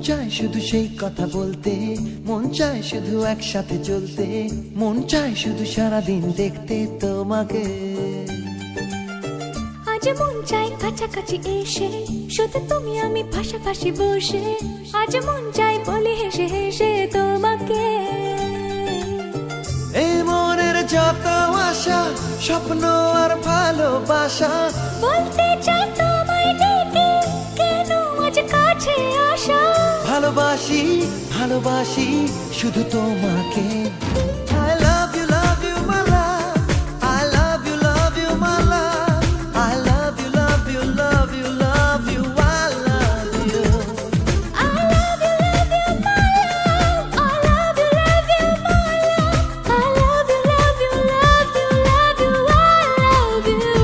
চায় শুধু সেই কথা বলতে, মন চায় শুধু একসাথে চলতে, মন চায় শুধু সারাদিন দেখতে তোমাকে। আজ মন চায় কাছাকাছি এসে, শুধু তুমি আমি পাশাপাশি বসে, আজ মন চায় বলে হেসে হেসে তোমাকে। এই মনের যত আশা, স্বপ্ন আর ভালোবাসা, বলতে চাই তোমায় ডেকে, কেন আজ কাছে আসা। ভালোবাসি ভালোবাসি শুধু তোমাকে। I love you my love, I love you my love, I love you love you love you love you, I love you. I love you my love, I love you my love, I love you love you love you love you, I love you.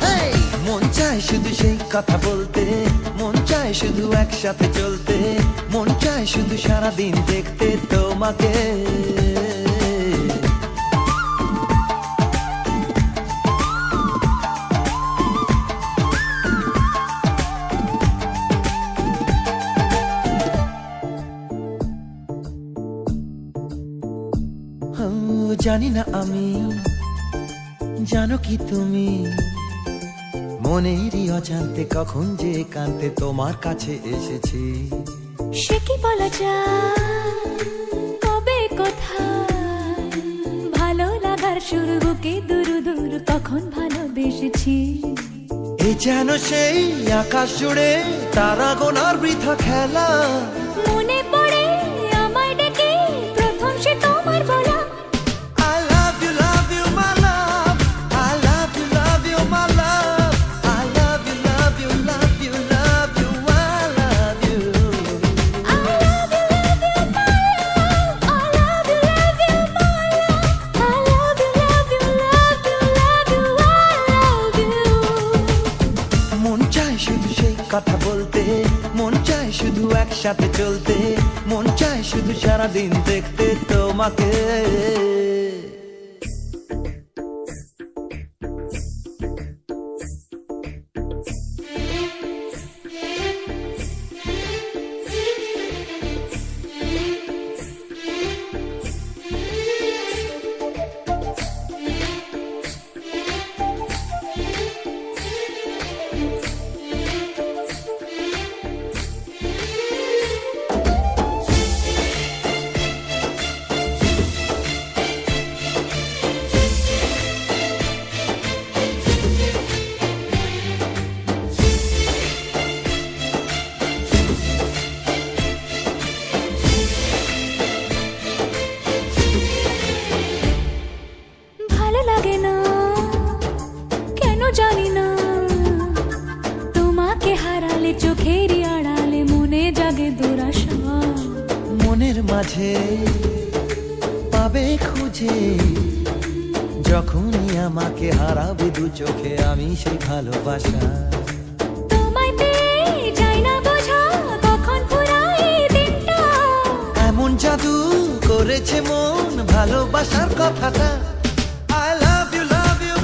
Hey, মন চায় শুধু সেই কথা বলতে, মন চায় শুধু একসাথে চলতে, মন চায় শুধু সারাদিন দেখতে তোমাকে। জানি না আমি, জানো কি তুমি, মনেরই অজান্তে কখন যে কান্তে তোমার কাছে এসেছি। সে কি বলা যায়, কবে কোথায়, ভালো লাগার শুরু বুকে দূর দূর কখন ভালোবেসেছি। এ যেন সেই আকাশ জুড়ে তারা গোনার বৃথা খেলা, মনে পড়ে আমায় ডেকে প্রথম সে তোমার বলা। I love you my love, I love you my love, I love you love you love you love you, I love you. I love you my love, I love you my love, I love you love you love you love you, I love you. মন চায় শুধু সেই কথা বলতে, মন চায় শুধু একসাথে চলতে, মন চায় শুধু সারাদিন দেখতে তোমাকে। ভালো লাগে না কেন জানি না, তোমাকে হারালে চোখেরই আড়ালে মনে জাগে দুরাশা। মনের মাঝে পাবে খুঁজে, যখনই আমাকে হারাবে দু চোখে আমি সেই ভালোবাসা। তোমায় পেয়ে যাই না বোঝা কখন ফুরায় দিনটা, এমন জাদু করেছে মন ভালোবাসার কথাটা। I love you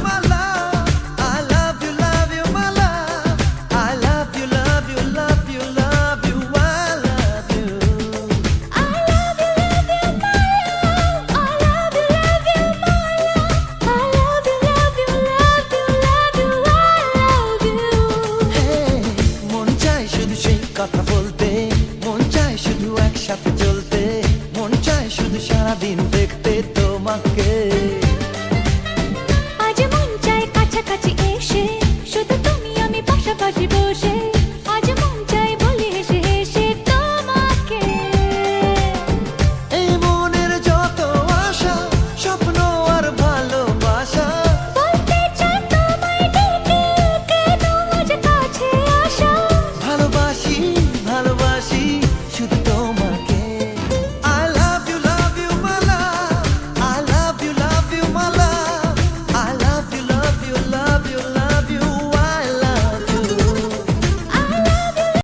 my love, I love you my love, I love you love you love you love you, I love you. I love you my love, I love you my love, I love you love you love you love you, I love you. Hey, মন চায় শুধু সেই কথা